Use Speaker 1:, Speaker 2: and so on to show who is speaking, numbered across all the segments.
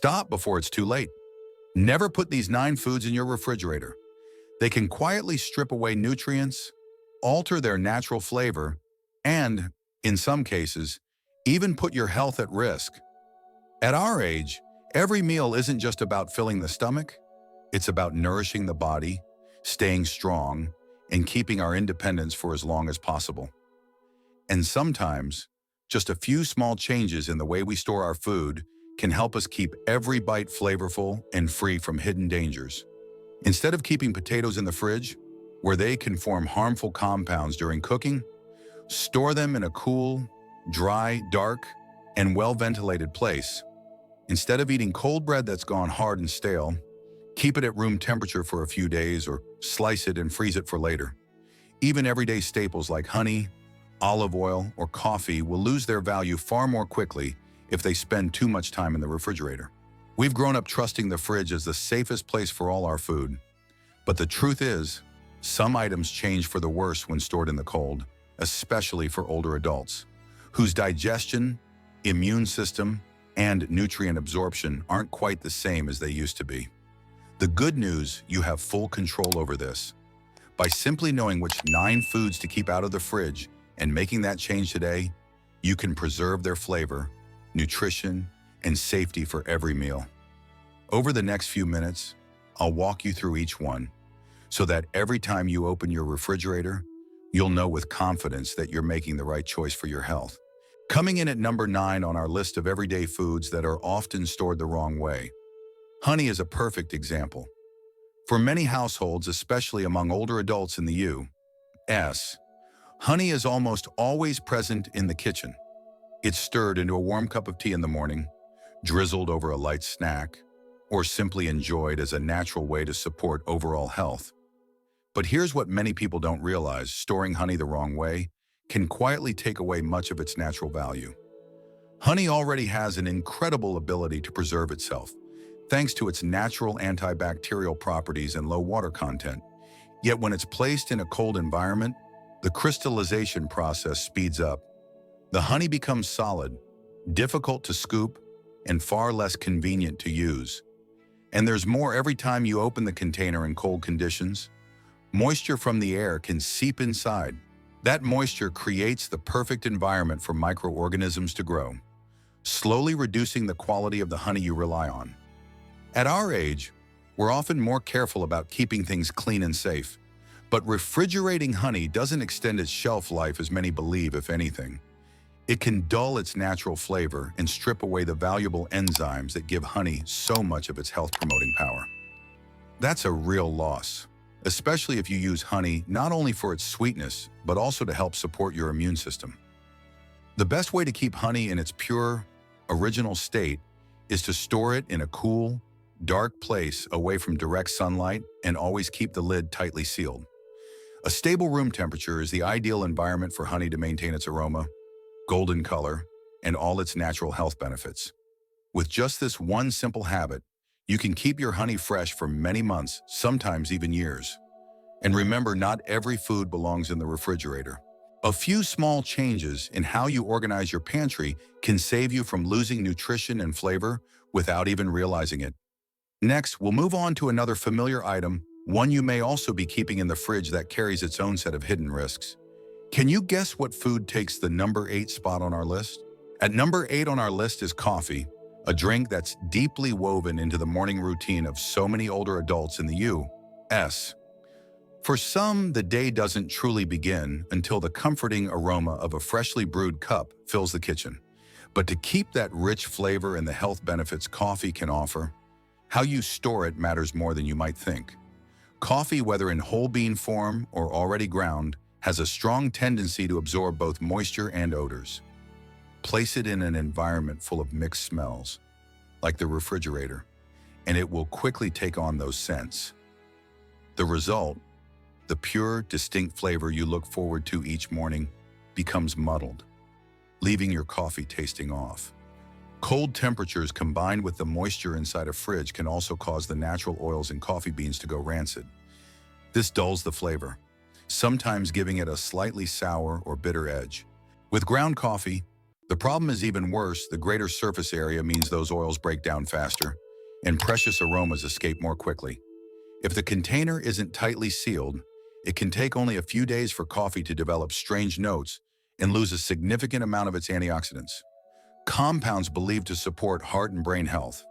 Speaker 1: Stop before it's too late. Never put these 9 foods in your refrigerator. They can quietly strip away nutrients, alter their natural flavor, and, in some cases, even put your health at risk. At our age, every meal isn't just about filling the stomach. It's about nourishing the body, staying strong, and keeping our independence for as long as possible. And sometimes, just a few small changes in the way we store our food can help us keep every bite flavorful and free from hidden dangers. Instead of keeping potatoes in the fridge, where they can form harmful compounds during cooking, store them in a cool, dry, dark, and well-ventilated place. Instead of eating cold bread that's gone hard and stale, keep it at room temperature for a few days or slice it and freeze it for later. Even everyday staples like honey, olive oil, or coffee will lose their value far more quickly if they spend too much time in the refrigerator. We've grown up trusting the fridge as the safest place for all our food. But the truth is, some items change for the worse when stored in the cold, especially for older adults, whose digestion, immune system, and nutrient absorption aren't quite the same as they used to be. The good news, you have full control over this. By simply knowing which 9 foods to keep out of the fridge and making that change today, you can preserve their flavor, nutrition, and safety for every meal. Over the next few minutes, I'll walk you through each one, so that every time you open your refrigerator, you'll know with confidence that you're making the right choice for your health. Coming in at number 9 on our list of everyday foods that are often stored the wrong way, honey is a perfect example. For many households, especially among older adults in the U.S., honey is almost always present in the kitchen. It's stirred into a warm cup of tea in the morning, drizzled over a light snack, or simply enjoyed as a natural way to support overall health. But here's what many people don't realize: storing honey the wrong way can quietly take away much of its natural value. Honey already has an incredible ability to preserve itself, thanks to its natural antibacterial properties and low water content. Yet when it's placed in a cold environment, the crystallization process speeds up. The honey becomes solid, difficult to scoop, and far less convenient to use. And there's more every time you open the container in cold conditions. Moisture from the air can seep inside. That moisture creates the perfect environment for microorganisms to grow, slowly reducing the quality of the honey you rely on. At our age, we're often more careful about keeping things clean and safe. But refrigerating honey doesn't extend its shelf life as many believe, if anything. It can dull its natural flavor and strip away the valuable enzymes that give honey so much of its health-promoting power. That's a real loss, especially if you use honey not only for its sweetness, but also to help support your immune system. The best way to keep honey in its pure, original state is to store it in a cool, dark place away from direct sunlight, and always keep the lid tightly sealed. A stable room temperature is the ideal environment for honey to maintain its aroma, golden color, and all its natural health benefits. With just this one simple habit, you can keep your honey fresh for many months, sometimes even years. And remember, not every food belongs in the refrigerator. A few small changes in how you organize your pantry can save you from losing nutrition and flavor without even realizing it. Next, we'll move on to another familiar item, one you may also be keeping in the fridge that carries its own set of hidden risks. Can you guess what food takes the number 8 spot on our list? At number 8 on our list is coffee, a drink that's deeply woven into the morning routine of so many older adults in the U.S. For some, the day doesn't truly begin until the comforting aroma of a freshly brewed cup fills the kitchen. But to keep that rich flavor and the health benefits coffee can offer, how you store it matters more than you might think. Coffee, whether in whole bean form or already ground, has a strong tendency to absorb both moisture and odors. Place it in an environment full of mixed smells, like the refrigerator, and it will quickly take on those scents. The result, the pure, distinct flavor you look forward to each morning, becomes muddled, leaving your coffee tasting off. Cold temperatures combined with the moisture inside a fridge can also cause the natural oils in coffee beans to go rancid. This dulls the flavor, sometimes giving it a slightly sour or bitter edge. With ground coffee, The problem is even worse. The greater surface area means those oils break down faster, and precious aromas escape more quickly. If the container isn't tightly sealed, it can take only a few days for coffee to develop strange notes and lose a significant amount of its antioxidants, compounds believed to support heart and brain health.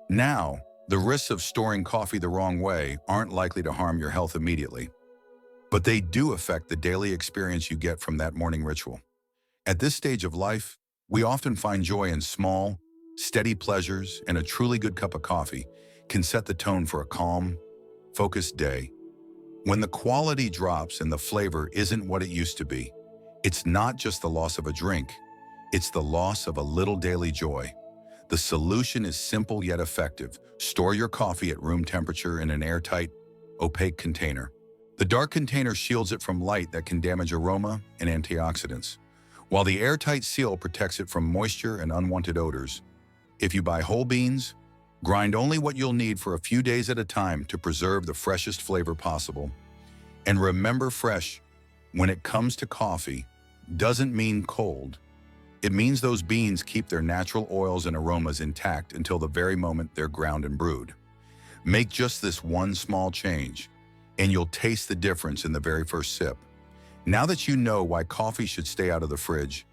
Speaker 1: Now, the risks of storing coffee the wrong way aren't likely to harm your health immediately, but they do affect the daily experience you get from that morning ritual. At this stage of life, we often find joy in small, steady pleasures, and a truly good cup of coffee can set the tone for a calm, focused day. When the quality drops and the flavor isn't what it used to be, it's not just the loss of a drink, it's the loss of a little daily joy. The solution is simple yet effective. Store your coffee at room temperature in an airtight, opaque container. The dark container shields it from light that can damage aroma and antioxidants, while the airtight seal protects it from moisture and unwanted odors. If you buy whole beans, grind only what you'll need for a few days at a time to preserve the freshest flavor possible. And remember, fresh, when it comes to coffee, doesn't mean cold. It means those beans keep their natural oils and aromas intact until the very moment they're ground and brewed. Make just this one small change, and you'll taste the difference in the very first sip. Now that you know why coffee should stay out of the fridge,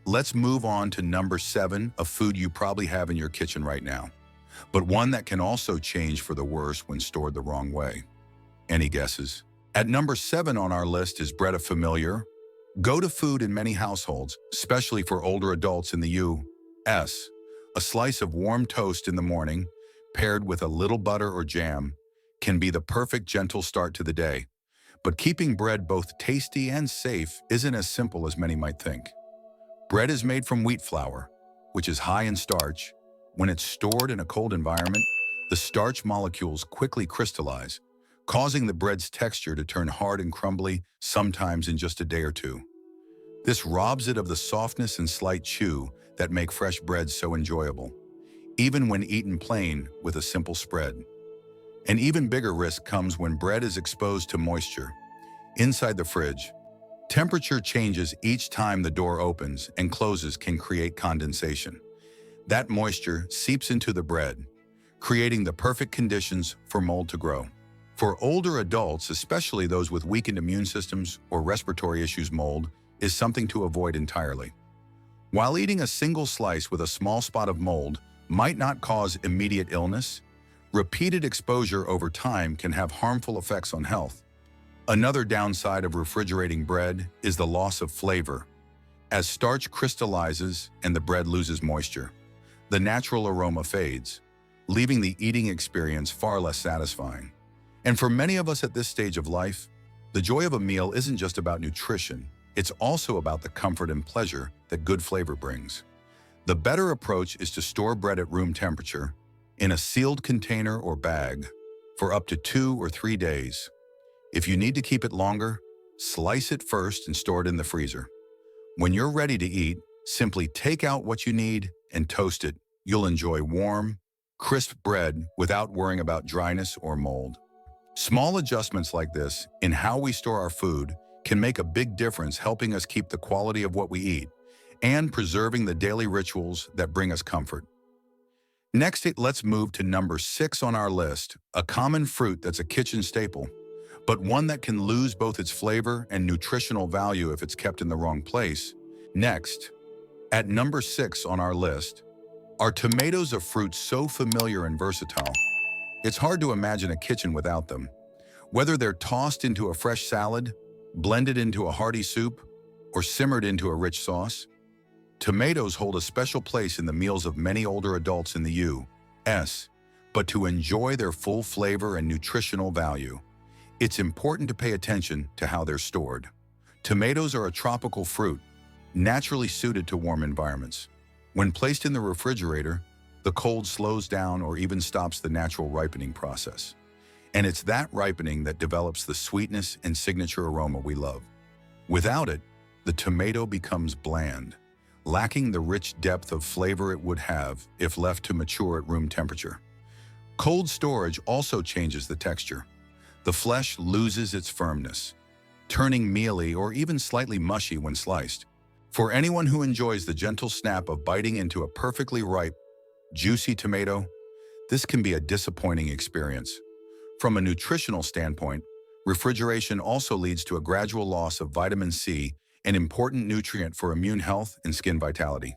Speaker 1: let's move on to number 7, a food you probably have in your kitchen right now, but one that can also change for the worse when stored the wrong way. Any guesses? At number 7 on our list is bread, a familiar, go-to food in many households, especially for older adults in the U.S. A slice of warm toast in the morning, paired with a little butter or jam, can be the perfect gentle start to the day. But keeping bread both tasty and safe isn't as simple as many might think. Bread is made from wheat flour, which is high in starch. When it's stored in a cold environment, the starch molecules quickly crystallize, causing the bread's texture to turn hard and crumbly, sometimes in just a day or two. This robs it of the softness and slight chew that make fresh bread so enjoyable, even when eaten plain with a simple spread. An even bigger risk comes when bread is exposed to moisture. Inside the fridge, temperature changes each time the door opens and closes can create condensation. That moisture seeps into the bread, creating the perfect conditions for mold to grow. For older adults, especially those with weakened immune systems or respiratory issues, mold is something to avoid entirely. While eating a single slice with a small spot of mold might not cause immediate illness, repeated exposure over time can have harmful effects on health. Another downside of refrigerating bread is the loss of flavor. As starch crystallizes and the bread loses moisture, the natural aroma fades, leaving the eating experience far less satisfying. And for many of us at this stage of life, the joy of a meal isn't just about nutrition, it's also about the comfort and pleasure that good flavor brings. The better approach is to store bread at room temperature in a sealed container or bag for up to 2 or 3 days. If you need to keep it longer, slice it first and store it in the freezer. When you're ready to eat, simply take out what you need and toast it. You'll enjoy warm, crisp bread without worrying about dryness or mold. Small adjustments like this in how we store our food can make a big difference, helping us keep the quality of what we eat and preserving the daily rituals that bring us comfort. Next, let's move to number 6 on our list, a common fruit that's a kitchen staple, but one that can lose both its flavor and nutritional value if it's kept in the wrong place. Next, at number 6 on our list, are tomatoes, a fruit so familiar and versatile. It's hard to imagine a kitchen without them. Whether they're tossed into a fresh salad, blended into a hearty soup, or simmered into a rich sauce, tomatoes hold a special place in the meals of many older adults in the U.S., but to enjoy their full flavor and nutritional value, it's important to pay attention to how they're stored. Tomatoes are a tropical fruit, naturally suited to warm environments. When placed in the refrigerator, the cold slows down or even stops the natural ripening process. And it's that ripening that develops the sweetness and signature aroma we love. Without it, the tomato becomes bland, lacking the rich depth of flavor it would have if left to mature at room temperature. Cold storage also changes the texture. The flesh loses its firmness, turning mealy or even slightly mushy when sliced. For anyone who enjoys the gentle snap of biting into a perfectly ripe, juicy tomato, this can be a disappointing experience. From a nutritional standpoint, refrigeration also leads to a gradual loss of vitamin C, an important nutrient for immune health and skin vitality.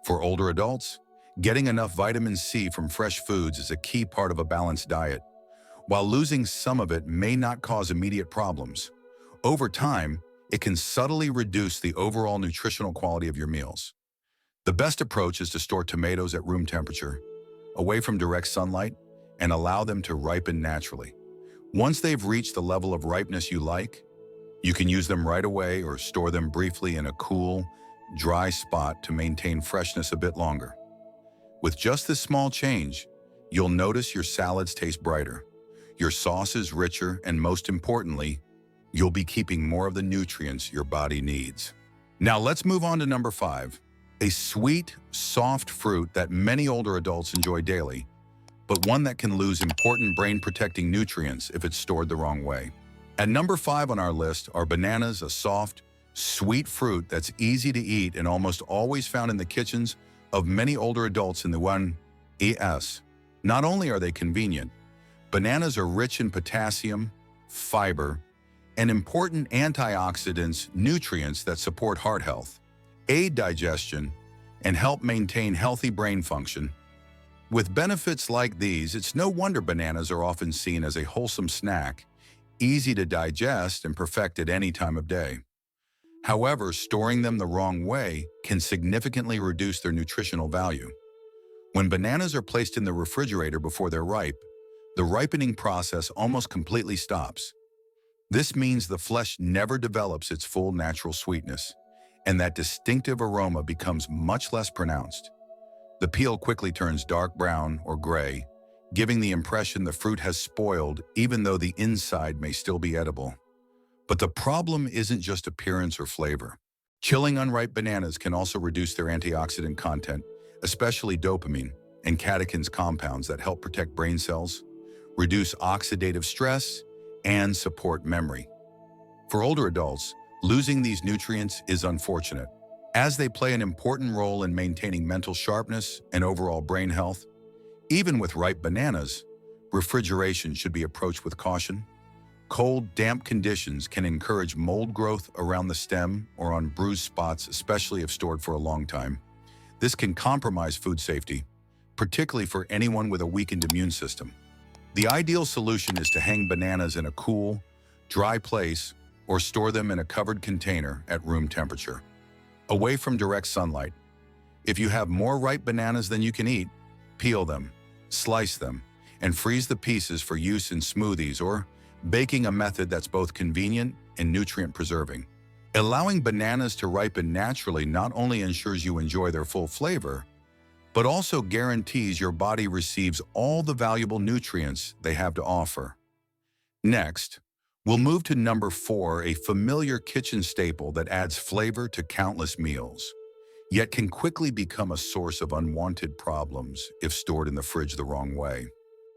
Speaker 1: For older adults, getting enough vitamin C from fresh foods is a key part of a balanced diet. While losing some of it may not cause immediate problems, over time, it can subtly reduce the overall nutritional quality of your meals. The best approach is to store tomatoes at room temperature, away from direct sunlight, and allow them to ripen naturally. Once they've reached the level of ripeness you like, you can use them right away or store them briefly in a cool, dry spot to maintain freshness a bit longer. With just this small change, you'll notice your salads taste brighter, your sauces richer, and most importantly, you'll be keeping more of the nutrients your body needs. Now let's move on to number 5, a sweet, soft fruit that many older adults enjoy daily, but one that can lose important brain-protecting nutrients if it's stored the wrong way. At number 5 on our list are bananas, a soft, sweet fruit that's easy to eat and almost always found in the kitchens of many older adults in the U.S. Not only are they convenient, bananas are rich in potassium, fiber, and important antioxidants, nutrients that support heart health, aid digestion, and help maintain healthy brain function. With benefits like these, it's no wonder bananas are often seen as a wholesome snack, easy to digest and perfect at any time of day. However, storing them the wrong way can significantly reduce their nutritional value. When bananas are placed in the refrigerator before they're ripe, the ripening process almost completely stops. This means the flesh never develops its full natural sweetness, and that distinctive aroma becomes much less pronounced. The peel quickly turns dark brown or gray, giving the impression the fruit has spoiled even though the inside may still be edible. But the problem isn't just appearance or flavor. Chilling unripe bananas can also reduce their antioxidant content, especially dopamine and catechins compounds that help protect brain cells, reduce oxidative stress, and support memory. For older adults, losing these nutrients is unfortunate, as they play an important role in maintaining mental sharpness and overall brain health. Even with ripe bananas, refrigeration should be approached with caution. Cold, damp conditions can encourage mold growth around the stem or on bruised spots, especially if stored for a long time. This can compromise food safety, particularly for anyone with a weakened immune system. The ideal solution is to hang bananas in a cool, dry place or store them in a covered container at room temperature, away from direct sunlight. If you have more ripe bananas than you can eat, peel them, slice them, and freeze the pieces for use in smoothies or baking, a method that's both convenient and nutrient-preserving. Allowing bananas to ripen naturally not only ensures you enjoy their full flavor, but also guarantees your body receives all the valuable nutrients they have to offer. Next, we'll move to number 4, a familiar kitchen staple that adds flavor to countless meals, yet can quickly become a source of unwanted problems if stored in the fridge the wrong way.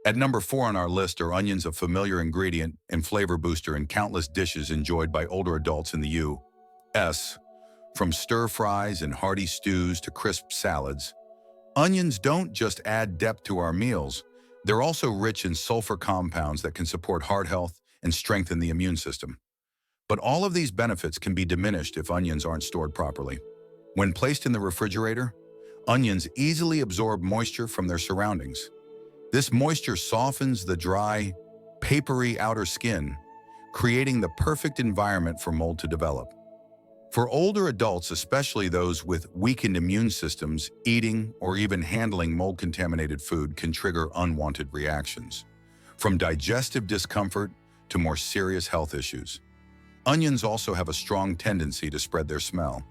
Speaker 1: At number 4 on our list are onions, a familiar ingredient and flavor booster in countless dishes enjoyed by older adults in the U.S. From stir-fries and hearty stews to crisp salads, onions don't just add depth to our meals, they're also rich in sulfur compounds that can support heart health and strengthen the immune system. But all of these benefits can be diminished if onions aren't stored properly. When placed in the refrigerator, onions easily absorb moisture from their surroundings. This moisture softens the dry, papery outer skin, creating the perfect environment for mold to develop. For older adults, especially those with weakened immune systems, eating or even handling mold-contaminated food can trigger unwanted reactions, from digestive discomfort to more serious health issues. Onions also have a strong tendency to spread their smell.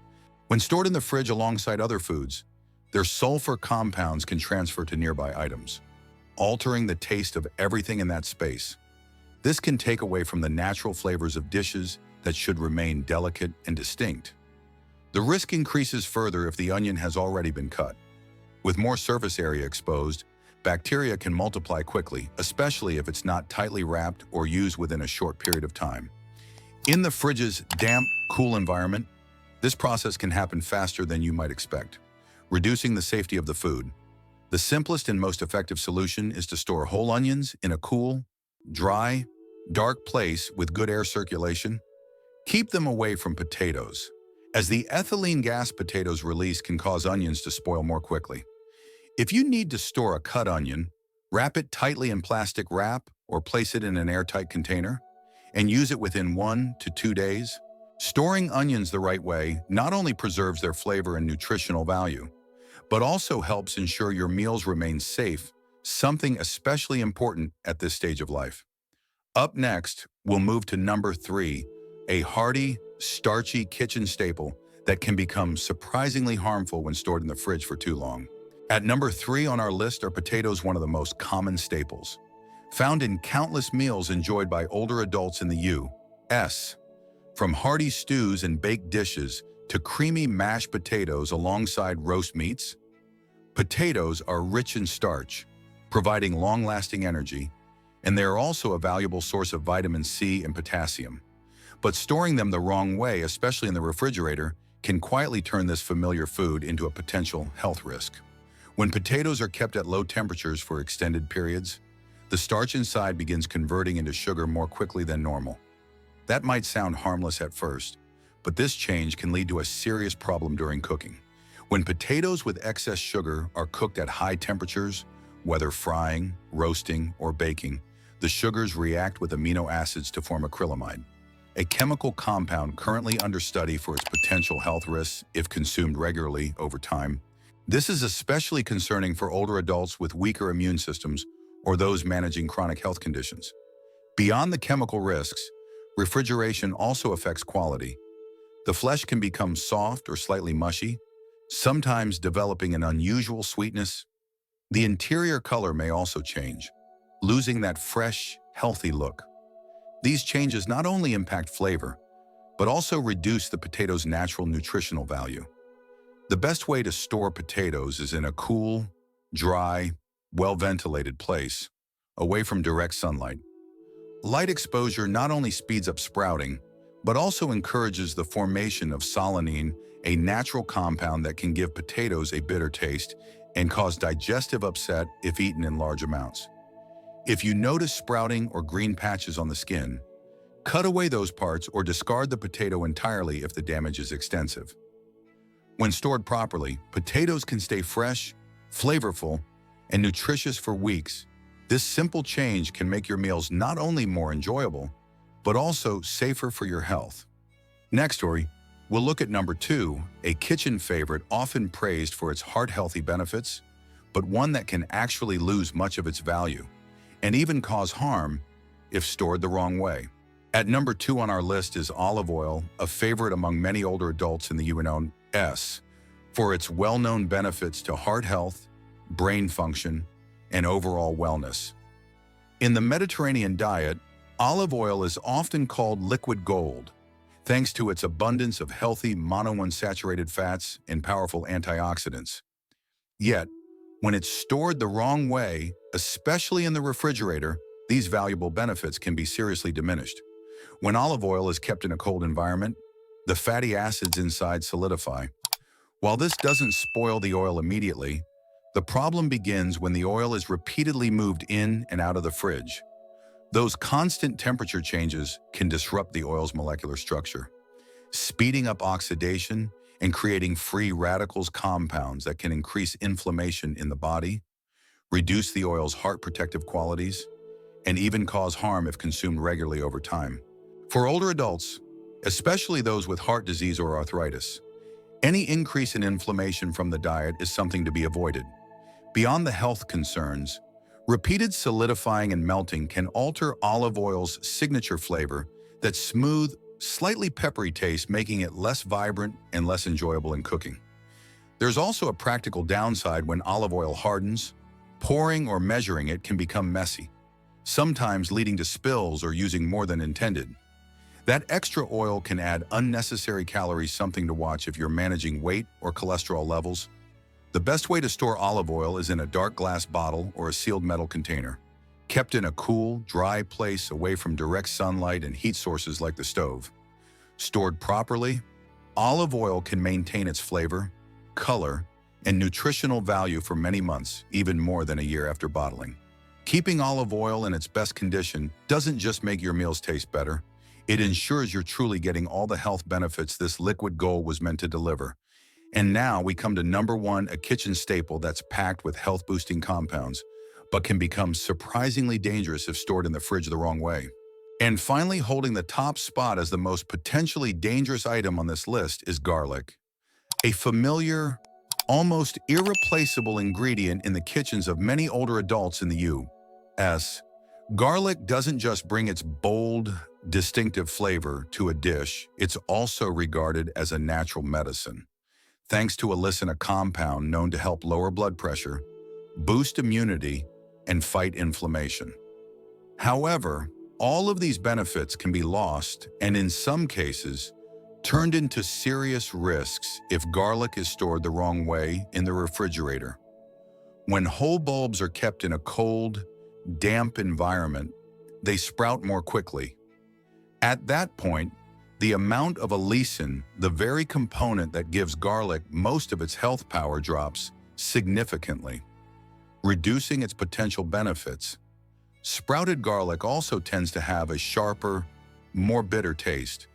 Speaker 1: When stored in the fridge alongside other foods, their sulfur compounds can transfer to nearby items, altering the taste of everything in that space. This can take away from the natural flavors of dishes that should remain delicate and distinct. The risk increases further if the onion has already been cut. With more surface area exposed, bacteria can multiply quickly, especially if it's not tightly wrapped or used within a short period of time. In the fridge's damp, cool environment, This process can happen faster than you might expect, reducing the safety of the food. The simplest and most effective solution is to store whole onions in a cool, dry, dark place with good air circulation. Keep them away from potatoes, as the ethylene gas potatoes release can cause onions to spoil more quickly. If you need to store a cut onion, wrap it tightly in plastic wrap or place it in an airtight container and use it within 1 to 2 days. Storing onions the right way not only preserves their flavor and nutritional value, but also helps ensure your meals remain safe, something especially important at this stage of life. Up next, we'll move to number 3, a hearty, starchy kitchen staple that can become surprisingly harmful when stored in the fridge for too long. At number 3 on our list are potatoes, one of the most common staples, found in countless meals enjoyed by older adults in the U.S. From hearty stews and baked dishes to creamy mashed potatoes alongside roast meats, potatoes are rich in starch, providing long-lasting energy, and they are also a valuable source of vitamin C and potassium. But storing them the wrong way, especially in the refrigerator, can quietly turn this familiar food into a potential health risk. When potatoes are kept at low temperatures for extended periods, the starch inside begins converting into sugar more quickly than normal. That might sound harmless at first, but this change can lead to a serious problem during cooking. When potatoes with excess sugar are cooked at high temperatures, whether frying, roasting, or baking, the sugars react with amino acids to form acrylamide, a chemical compound currently under study for its potential health risks if consumed regularly over time. This is especially concerning for older adults with weaker immune systems or those managing chronic health conditions. Beyond the chemical risks, refrigeration also affects quality. The flesh can become soft or slightly mushy, sometimes developing an unusual sweetness. The interior color may also change, losing that fresh, healthy look. These changes not only impact flavor, but also reduce the potato's natural nutritional value. The best way to store potatoes is in a cool, dry, well-ventilated place, away from direct sunlight. Light exposure not only speeds up sprouting, but also encourages the formation of solanine, a natural compound that can give potatoes a bitter taste and cause digestive upset if eaten in large amounts. If you notice sprouting or green patches on the skin, cut away those parts or discard the potato entirely if the damage is extensive. When stored properly, potatoes can stay fresh, flavorful, and nutritious for weeks. This simple change can make your meals not only more enjoyable, but also safer for your health. Next story, we'll look at number 2, a kitchen favorite often praised for its heart-healthy benefits, but one that can actually lose much of its value and even cause harm if stored the wrong way. At number 2 on our list is olive oil, a favorite among many older adults in the U.S. for its well-known benefits to heart health, brain function, and overall wellness. In the Mediterranean diet, olive oil is often called liquid gold, thanks to its abundance of healthy monounsaturated fats and powerful antioxidants. Yet, when it's stored the wrong way, especially in the refrigerator, these valuable benefits can be seriously diminished. When olive oil is kept in a cold environment, the fatty acids inside solidify. While this doesn't spoil the oil immediately, the problem begins when the oil is repeatedly moved in and out of the fridge. Those constant temperature changes can disrupt the oil's molecular structure, speeding up oxidation and creating free radicals compounds that can increase inflammation in the body, reduce the oil's heart protective qualities, and even cause harm if consumed regularly over time. For older adults, especially those with heart disease or arthritis, any increase in inflammation from the diet is something to be avoided. Beyond the health concerns, repeated solidifying and melting can alter olive oil's signature flavor, that smooth, slightly peppery taste, making it less vibrant and less enjoyable in cooking. There's also a practical downside when olive oil hardens. Pouring or measuring it can become messy, sometimes leading to spills or using more than intended. That extra oil can add unnecessary calories, something to watch if you're managing weight or cholesterol levels. The best way to store olive oil is in a dark glass bottle or a sealed metal container, kept in a cool, dry place away from direct sunlight and heat sources like the stove. Stored properly, Olive oil can maintain its flavor, color, and nutritional value for many months, even more than a year after bottling. Keeping olive oil in its best condition doesn't just make your meals taste better, it ensures you're truly getting all the health benefits this liquid gold was meant to deliver. And now we come to number one, a kitchen staple that's packed with health-boosting compounds, but can become surprisingly dangerous if stored in the fridge the wrong way. And finally, holding the top spot as the most potentially dangerous item on this list is garlic. A familiar, almost irreplaceable ingredient in the kitchens of many older adults in the U.S. Garlic doesn't just bring its bold, distinctive flavor to a dish, it's also regarded as a natural medicine. Thanks to a compound known to help lower blood pressure, boost immunity, and fight inflammation. However, all of these benefits can be lost and, in some cases, turned into serious risks if garlic is stored the wrong way in the refrigerator. When whole bulbs are kept in a cold, damp environment, they sprout more quickly. At that point, the amount of allicin, the very component that gives garlic most of its health power, drops significantly, reducing its potential benefits. Sprouted garlic also tends to have a sharper, more bitter taste,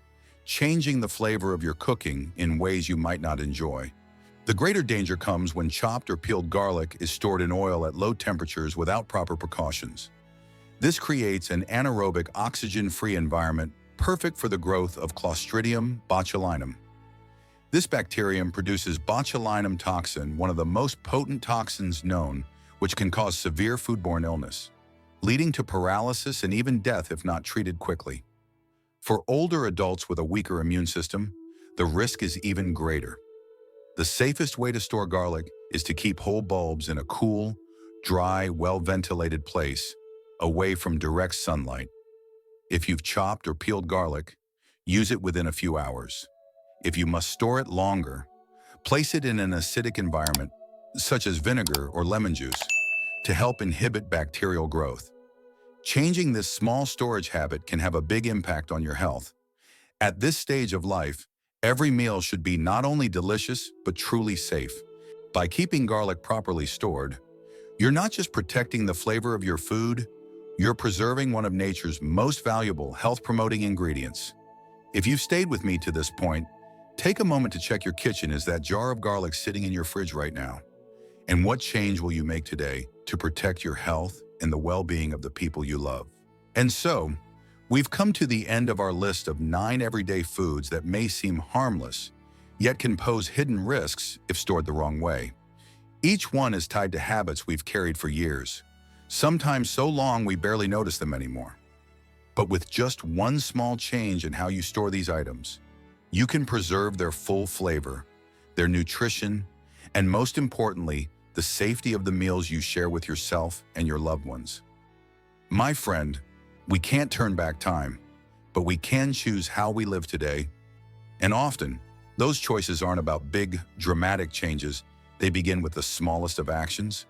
Speaker 1: changing the flavor of your cooking in ways you might not enjoy. The greater danger comes when chopped or peeled garlic is stored in oil at low temperatures without proper precautions. This creates an anaerobic, oxygen-free environment perfect for the growth of Clostridium botulinum. This bacterium produces botulinum toxin, one of the most potent toxins known, which can cause severe foodborne illness, leading to paralysis and even death if not treated quickly. For older adults with a weaker immune system, the risk is even greater. The safest way to store garlic is to keep whole bulbs in a cool, dry, well-ventilated place, away from direct sunlight. If you've chopped or peeled garlic, use it within a few hours. If you must store it longer, place it in an acidic environment, such as vinegar or lemon juice, to help inhibit bacterial growth. Changing this small storage habit can have a big impact on your health. At this stage of life, every meal should be not only delicious, but truly safe. By keeping garlic properly stored, you're not just protecting the flavor of your food, you're preserving one of nature's most valuable health-promoting ingredients. If you've stayed with me to this point, take a moment to check your kitchen. Is that jar of garlic sitting in your fridge right now? And what change will you make today to protect your health and the well-being of the people you love? And so, we've come to the end of our list of 9 everyday foods that may seem harmless, yet can pose hidden risks if stored the wrong way. Each one is tied to habits we've carried for years, sometimes so long we barely notice them anymore. But with just one small change in how you store these items, you can preserve their full flavor, their nutrition, and most importantly, the safety of the meals you share with yourself and your loved ones. My friend, we can't turn back time, but we can choose how we live today. And often, those choices aren't about big, dramatic changes. They begin with the smallest of actions,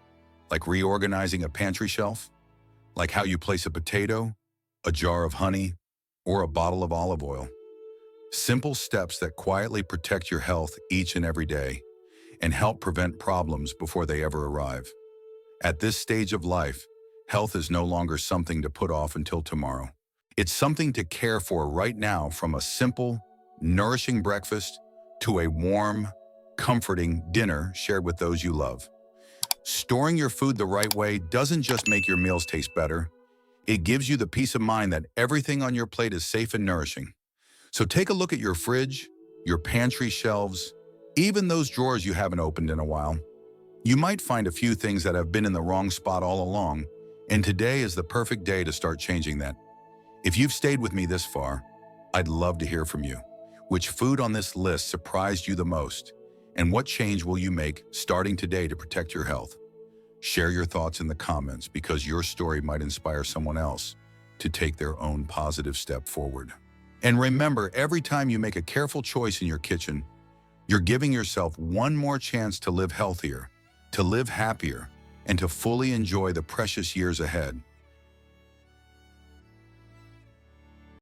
Speaker 1: like reorganizing a pantry shelf, like how you place a potato, a jar of honey, or a bottle of olive oil. Simple steps that quietly protect your health each and every day and help prevent problems before they ever arrive. At this stage of life, health is no longer something to put off until tomorrow. It's something to care for right now, from a simple, nourishing breakfast to a warm, comforting dinner shared with those you love. Storing your food the right way doesn't just make your meals taste better, it gives you the peace of mind that everything on your plate is safe and nourishing. So take a look at your fridge, your pantry shelves, even those drawers you haven't opened in a while. You might find a few things that have been in the wrong spot all along, and today is the perfect day to start changing that. If you've stayed with me this far, I'd love to hear from you. Which food on this list surprised you the most? And what change will you make starting today to protect your health? Share your thoughts in the comments, because your story might inspire someone else to take their own positive step forward. And remember, every time you make a careful choice in your kitchen, you're giving yourself one more chance to live healthier, to live happier, and to fully enjoy the precious years ahead.